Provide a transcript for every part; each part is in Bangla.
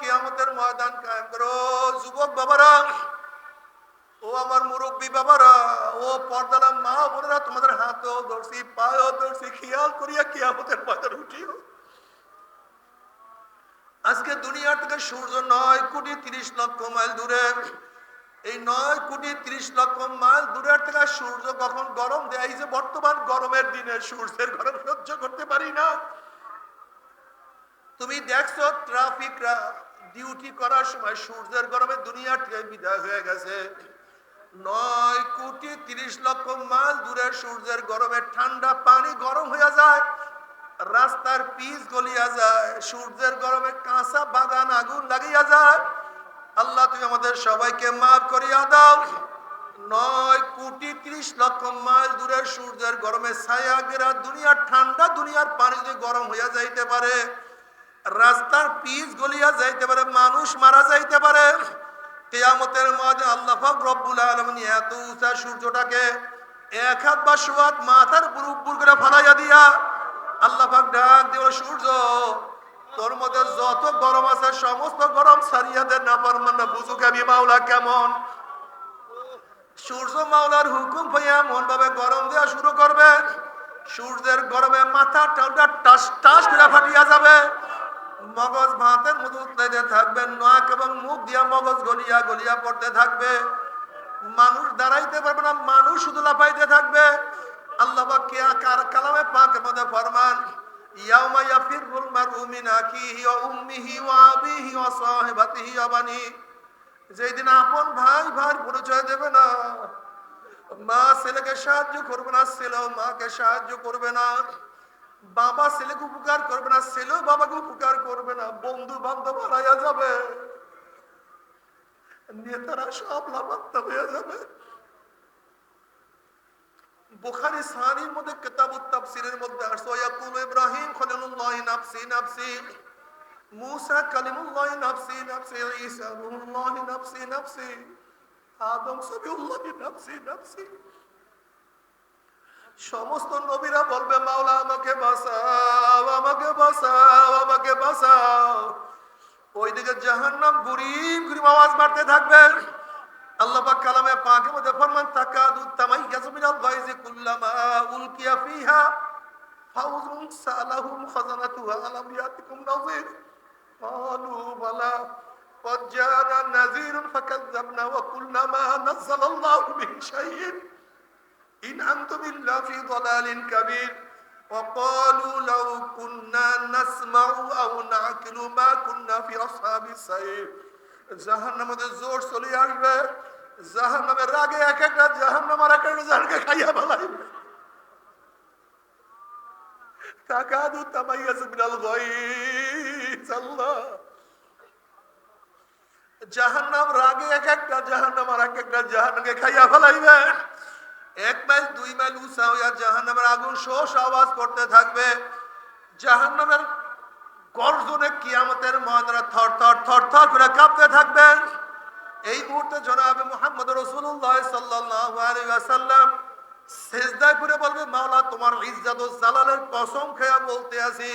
কিয়ামতের ময়দান কায়েম করো। যুবক বাবারা, ও আমার মুরব্বী বাবারা, ও পর্দালা মা বোনেরা, তোমাদের হাতেও ধরছি, পায়েও ধরছি, খেয়াল করিয়া কিয়ামতের ময়দান উঠিও। আজকে দুনিয়া থেকে সূর্য 9,30,00,000 মাইল দূরে। এই 9,30,00,000 মাইল দূরের থেকে সূর্য কখন গরম দেয়, এই যে বর্তমান গরমের দিনে সূর্যের গরম সহ্য করতে পারি না। তুমি দেখছো ট্রাফিকরা ডিউটি করার সময় সূর্যের গরমে দুনিয়া থেকে বিদায় হয়ে গেছে। 9,30,00,000 মাইল দূরের সূর্যের গরমে ঠান্ডা পানি গরম হয়ে যায়, রাস্তার পিচ গলিয়া যায়, সূর্যের গরমে কাঁচা বাগান আগুন লাগিয়া যায়। আল্লাহ তুমি আমাদের সবাইকে মাফ করিয়া দাও। 9,30,00,000 মাইল দূরের সূর্যের গরমে ছায়া গেরা দুনিয়ার ঠান্ডা, দুনিয়ার পানি যদি গরম হইয়া যাইতে পারে, রাস্তার পিচ গলিয়া যাইতে পারে, মানুষ মারা যাইতে পারে, কিয়ামতের মধ্যে আল্লাহ পাক রব্বুল আলামিন এত উঁচা সূর্যটাকে এক হাত বা সোয়াত মাথার উপর করে ফালাইয়া দিয়া আল্লাহ পাক ডাক দিল, সূর্য তোর মধ্যে যত গরম আছে সমস্ত গরম ছাড়িয়া দেন, না পারমান না, বুঝুক আমি মাওলা কেমন। সূর্য মাওলার হুকুম হইয়া এমন ভাবে গরম দেওয়া শুরু করবে, সূর্যের গরমে মাথা টাউটা টাস টাস করে ফাটিয়া যাবে, মগজ ভাতের মতো উতলাইতে থাকবে, নাক এবং মুখ দিয়া মগজ গলিয়া গলিয়া পড়তে থাকবে, মানুষ দাঁড়াইতে পারবে না, মানুষ শুধু লাফাইতে থাকবে। আল্লাহ পাক কালামে পাকের মধ্যে ফরমান, ইয়াউমা ইয়াফিরুল মারউ মিন আখিহি ওয়া উম্মিহি ওয়া আবিহি ওয়া সাহিবাতিহি ওয়া বানি। যেদিন আপন ভাই ভাই পরিচয় দেবে না, মা ছেলেকে সাহায্য করবে না, ছেলেও মাকে সাহায্য করবে না, বাবা ছেলেকে উপকার করবে না, ছেলেও বাবাকে উপকার করবে না, বন্ধু বান্ধব হারাইয়া যাবে, নেতারা সব লাপাত্তা হয়ে যাবে। বুখারী সাহিহর মধ্যে কিতাবুত তাফসীরের মধ্যে আসছে, ইয়াকুল ইব্রাহিম খলিলুল্লাহ নাফসি নাফসি, মুসা কালিমুল্লাহ নাফসি নাফসি, ঈসা রূহুল্লাহ নাফসি নাফসি, আদম সফিউল্লাহ নাফসি নাফসি। সমস্ত নবীরা বলবে, মাওলা আমাকে বাঁচাও, আমাকে বাঁচাও, আমাকে বাঁচাও। ওইদিকে জাহান্নাম গুরিম গুরিম আওয়াজ মারতে থাকবে। আল্লাহ পাক কালামে পাকের মধ্যে ফরমান, তাকাদু তামাইয়াজু মিনাল গায়জি কুল্লামা উলকিয়া ফিহা ফাউজুন সালাহুম খাজানাতুহা আলাম ইয়াতিকুম নাযীর ক্বালু বালা ক্বাদ জাআনা নাযীরুন ফাকাযযাবনা ওয়া কুলনা মা নাযালাল্লাহু মিন শাইইন ইন আনতুম ইল্লা ফি দালালিন কাবীর ওয়া ক্বালু লাউ কুন্না নাসমাউ আও না'কিলু মা কুন্না ফি আসহাবিস সাইর। জাহান্নামের মধ্যে জোর চলে আসবে, জাহান্নামের রাগে এক একটা জাহান্নাম আর একটা জাহান্নামকে খাইয়া ফেলাইবে। তাকাদু তামাইয়াজু মিনাল গায়জ। আল্লাহ, জাহান্নাম রাগে এক একটা জাহান্নাম আর এক একটা জাহান্নামকে খাইয়া ফেলাইবে। 1 মাইল 2 মাইল উঁচা হইয়া জাহান্নামের আগুন শোষ আওয়াজ করতে থাকবে। জাহান্নামের গর্জনে কিয়ামতের ময়দানে থর থর থর থর করে কাঁপতে থাকবেন। এই মুহূর্তে জনাবে মুহাম্মদ রাসূলুল্লাহ সাল্লাল্লাহু আলাইহি ওয়াসাল্লাম সিজদায় করে বলবে, মাওলা তোমার ইজ্জত ও জালালের কসম খেয়া বলতে আছি,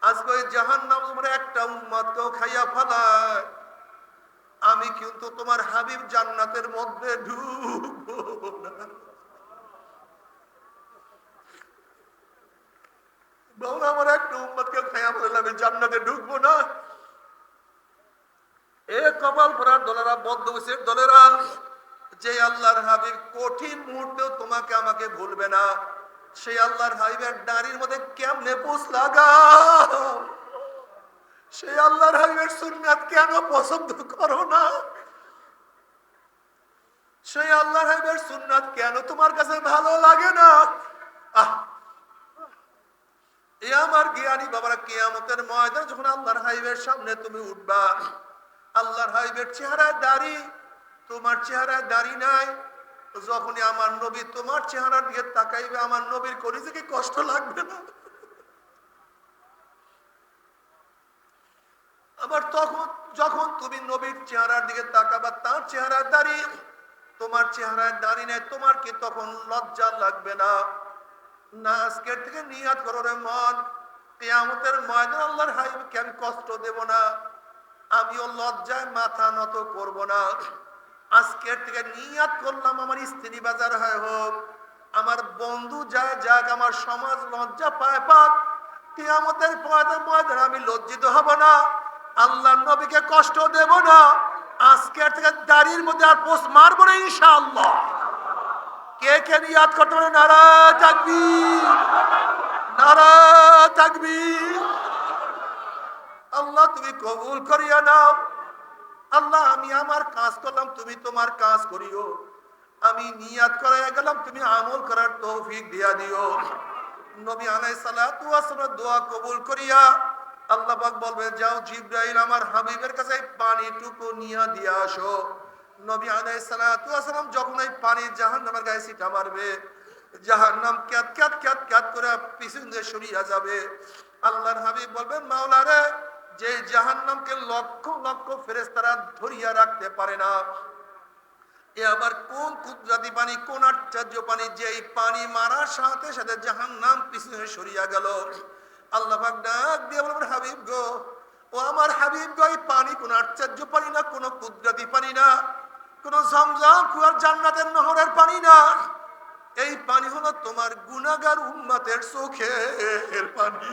আজকে ওই জাহান্নাম তোমার একটা উম্মতকেও খাইয়া ফেলায়, আমি কিন্তু তোমার হাবিব জান্নাতের মধ্যে ঢুকবো না। মাওলা আমার একটা উম্মতকে খাইয়া ফেলালে আমি জান্নাতে ঢুকবো না। এ কপাল পরার দলেরা, বদ্ধবিশ্বের দলেরা, যে আল্লাহর হাবিব কঠিন মুহূর্তেও তোমাকে আমাকে ভুলবে না, সেই আল্লাহর হাবিবের দাড়ির মধ্যে কেমনে পোষ লাগাও? সেই আল্লাহর হাবিবের সুন্নাত কেন পছন্দ করো না? সেই আল্লাহর হাবিবের সুন্নাত কেন তোমার কাছে ভালো লাগে না? এ আমার জ্ঞানী বাবারা, কিয়ামতের ময়দানে যখন আল্লাহর হাবিবের সামনে তুমি উঠবা, আল্লাহর হাবিবের চেহারায় দাড়ি, তোমার চেহারায় দাড়ি নাই, যখনই আমার নবী তোমার চেহারার দিকে তাকাইবে, আমার নবীর কলিজা কি কষ্ট লাগবে না? আবার তখন যখন তুমি নবীর চেহারার দিকে তাকাবা, তার চেহারায় দাড়ি, তোমার চেহারায় দাড়ি নেই, তোমার কি তখন লজ্জা লাগবে না? না, আজকের থেকে নিয়াত করো রে মন, কিয়ামতের ময়দানে আল্লাহর হাবিবকে আমি কষ্ট দেব না। আমিও লজ্জায় মাথা নত করব না। আজকের থেকে নিয়াত করলাম আমার স্ত্রী বাজার হয় হোক, আমার বন্ধু যায় যাক, আমার সমাজ লজ্জা পায় পাক, কিয়ামতের ময়দানে আমি লজ্জিত হব না, আল্লাহর নবীকে কষ্ট দেব না। আজকের থেকে দাড়ির মধ্যে আর পোস্ট মারবো না ইনশাআল্লাহ। কে কে নিয়াত করতে পারে? নারা তাকবীর, নারা তাকবীর। আল্লাহ তুমি কবুল করিয়া নাও। আল্লাহ আমি আমার কাজ করলাম, তুমি তোমার কাজ করিও। আমি নিয়াত করাইয়া গেলাম, তুমি আমল করার তৌফিক দিয়া দিও। নবী আলাইহিস সালাতু ওয়াস সালাম দোয়া কবুল করিয়া আল্লাহ পাক বলবে, যাও জিবরাইল আমার হাবিবের কাছে পানিটুকু নিয়ে দিয়ে আসো। নবী আলাইহিস সালাতু ওয়াস সালাম যখন এই পানি জাহান্নামের গায়ে ছিটা মারবে, জাহান্নাম ক্যাত ক্যাত ক্যাত ক্যাত করে পিছন দিয়ে সরিয়া যাবে। আল্লাহর হাবিব বলবেন, মাওলা রে, যে জাহান্নামকে লক্ষ লক্ষ ফেরেশতারা ধরিয়া রাখতে পারে না, এ আবার কোন কুদরতি পানি, কোন আশ্চর্য পানি, যে এই পানি মারার সাথে সাথে জাহান্নাম পিছনে সরিয়া গেল। আল্লাহ পাক ডাক দিয়ে বলবেন, হাবিব গো, ও আমার হাবিব গো, এই পানি কোন আশ্চর্য পানি না, কোন কুদরতি পানি না, কোন জমজম কুয়ার জান্নাতের নহরের পানি না, এই পানি হলো তোমার গুনাহগার উম্মতের চোখের পানি।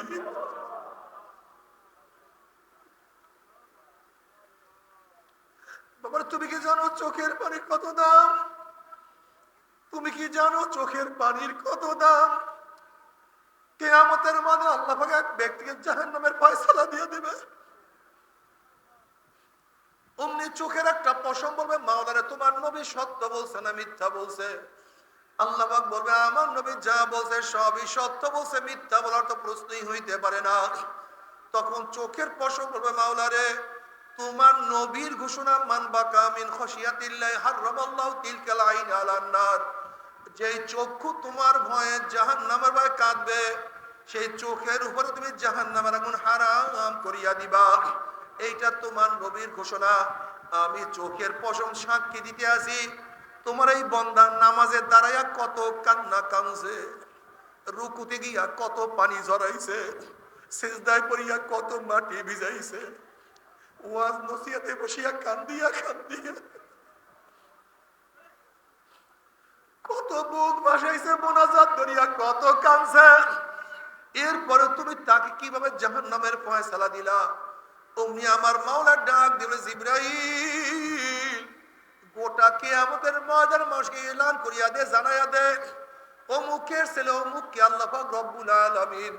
বাবা, তুমি কি জানো চোখের পানির কত দাম? তুমি কি জানো চোখের পানির কত দাম? কিয়ামতের মাঠে আল্লাহ পাক এক ব্যক্তিকে জাহান্নামের ফয়সালা দিয়ে দিবে। অমনি চোখের একটা পশম বলবে, মাওলানা তোমার নবী সত্য বলছে না মিথ্যা বলছে? আল্লাহ পাক বলবে, আমার নবী যা বলছে সবই সত্য বলছে, মিথ্যা বলার তো প্রশ্নই হইতে পারে না। তখন চোখের পশম বলবে, মাওলারে তোমার নবীর ঘোষণা, মান বাকা মিন খশিয়াতিল্লাহ হারামাল্লাহু তিলকাল আইন আলান নার, যেই চক্ষু তোমার ভয়ে জাহান্নামের ভয়ে কাঁদবে, সেই চোখের উপরে তুমি জাহান্নামের আগুন হারাম করিয়া দিবা। এইটা তোমার নবীর ঘোষণা। আমি চোখের পশম সাক্ষী দিতে আসি, তোমার এই বন্দার নামাজের দাঁড়াইয়া কত কান্না কানছে, রুকুতে গিয়া কত পানি ঝরাইছে, সিজদায় পড়িয়া কত মাটি ভিজাইছে, ওয়াজ নসিহতে বসিয়া কান্দিয়া কান্দিয়া কত বুক ভাসাইছে, মোনাজাত করিয়া কত কাঁদছে। এরপরে তুমি তাকে কিভাবে জাহান্নামের ফয়সালা দিলা? অমনি আমার মাওলা ডাক দিল, জিবরাইল গোটা কিয়ামতের ময়দানে মানুষকে এলান করিয়া দে, জানাইয়া দে, অমুকের ছেলে অমুককে আল্লাহ পাক রব্বুল আলামিন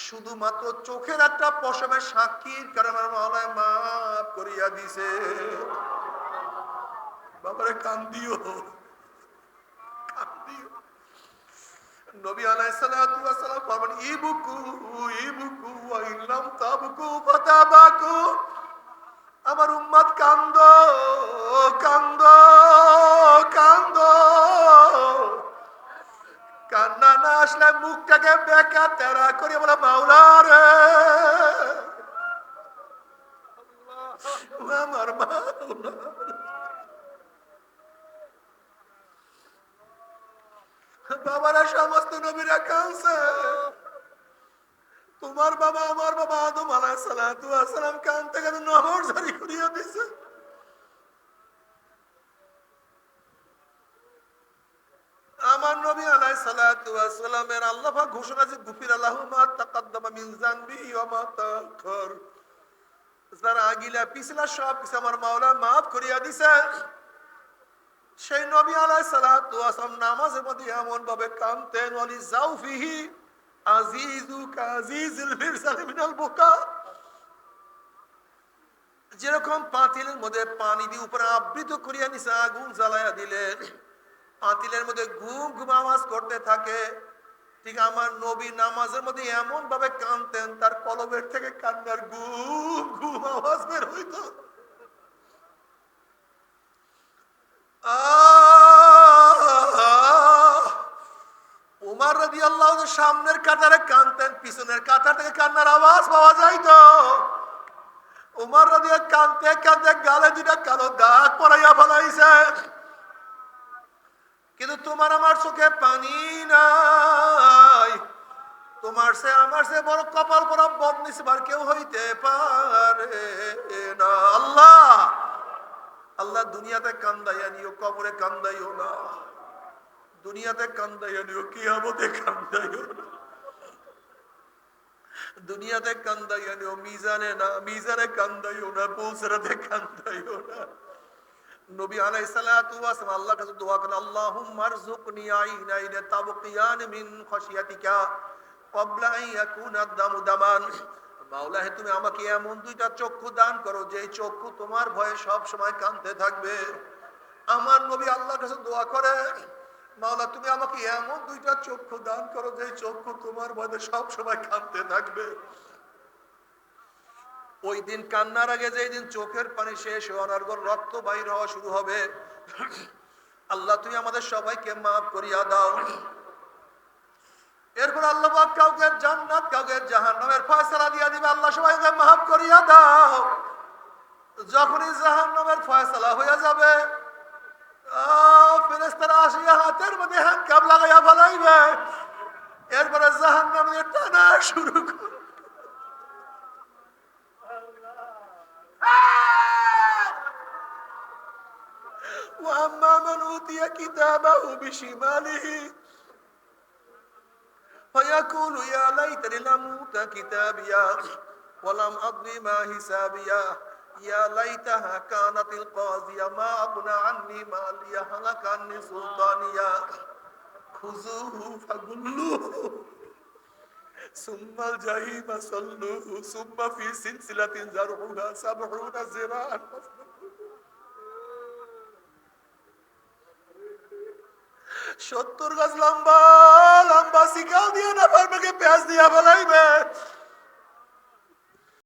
শুধুমাত্র চোখের একটা পশমের সাক্ষীর কারণে আমার মাওলা মাফ করিয়া দিছে। বাবারে কান্দিও, কান্দিও। নবী আলাইহিস সালাতু ওয়াস সালাম ফরমান, ইবকু ইবকু ওয়া ইল্লাম তাবকু ফাতাবাকু। আমার উম্মত কান্দো কান্দো কান্দো, কান্না না আসলে মুখটাকে বেকা তেরা করে বলে, মাওলা রে আমার মাওলা। বাবারা সমস্ত নবীরা কাঁদছে, তোমার বাবা আমার বাবা আদম আলাইহিস সালাতু ওয়াস সালাম কাঁদতে কাঁদতে নহর জারি করিয়া দিছে। আমার নবী আলাইহিস সালাতু ওয়াস সালামের আল্লাহ পাক ঘোষণা যে গুফির লাহু মা তাকাদ্দামা মিন যানবিহি ওয়া মা তাআখার, যারা আগিলা পিছলা সব কিছু আমার মাওলা মাফ করিয়া দিছে। সেই নবী আলাইহিস সালাতু ওয়াস সালাম নামাজের মধ্যে এমন ভাবে কাঁদতেন, ওয়ালি জাউফিহি আজিজু কাজিজুল মিরসাল মিনাল বুকা, যেরকম পাতিলের মধ্যে পানি দিয়ে উপরে আবৃত করিয়া নিচে আগুন জ্বালাইয়া দিলেন, পাতিলের মধ্যে ঘুম ঘুম আওয়াজ করতে থাকে, ঠিক আমার নবী নামাজের মধ্যে এমন ভাবে কাঁদতেন, তার কলবের থেকে কান্নার ঘুম ঘুম আওয়াজ বের হইত। উমর রাদিয়াল্লাহু আনহু সামনের কাতারে কাঁদতেন, পিছনের কাতার থেকে কান্নার আওয়াজ পাওয়া যাইতো। উমর রাদিয়াল্লাহু কাঁদতে কাঁদতে গালে দুটা কালো দাগ পড়াইয়া ফেলাইছে, কিন্তু তোমার আমার চোখে পানি নাই। তোমার সে আমার সে বড় কপাল পরা বদনসিব আর কেউ হইতে পারে না। আল্লাহ আল্লাহ দুনিয়াতে কান্দাইয়া নিও, কবরে কান্দাইও না। দুনিয়াতে কান্দাইয়া নিও, কিয়ামতে কান্দাইও না। দুনিয়াতে কান্দাইয়া নিও, মিজানে না, মিজানে কান্দাইও না, পুলসরাতে কান্দাইও না। নবী আলাইহিস সালাতু ওয়াস সালাম আল্লাহর কাছে দোয়া করেন, আল্লাহুম্মা আরযুকনি আইনাইন তাবকিয়ান মিন খাশিয়াতিকা ক্বাবলা আন ইয়াকুনা দামু দামান। মাওলা হে, তুমি আমাকে এমন দুইটা চক্ষু দান করো যে চক্ষু তোমার ভয়ে সব সময় কাঁদতে থাকবে। আমার নবী আল্লাহর কাছে দোয়া করে, মাওলা তুমি আমাকে এমন দুইটা চক্ষু দান করো যে চক্ষু তোমার ভয়ে সব সময় কাঁদতে থাকবে। ওই দিন কান্নার আগে যেই দিন চোখের পানি শেষ হওয়ার পর রক্ত বাইর হওয়া শুরু হবে, আল্লাহ তুমি আমাদের সবাইকে মাফ করিয়া দাও। এরপর আল্লাহ পাক কাউকে জান্নাত কাউকে জাহান্নামের ফয়সালা দিয়া দিবে, আল্লাহ সবাইকে মাফ করিয়া দাও। যখনই জাহান্নামের ফয়সালা হয়ে যাবে, ফেরেশতারা আসিয়া হাতের মধ্যে হ্যান্ডকাপ লাগাইয়া ফেলাইবে। এরপরে জাহান্নামের টানা শুরু করবে। وأما من أوتي كتابه بشماله فيقول يا ليتني لم أوت كتابيا ولم أدر ما حسابيا يا ليتها كانت القاضية ما أغنى عني ماليا هلك عني سلطانيا خذوه فغلوه ثم الجحيم صلوه ثم في سلسلة ذرعها 70 ذراعا 70 গজ লম্বা লম্বা শিকাল দিয়ে না পারবে, পেঁয়াজ দিয়া ফেলাইবে।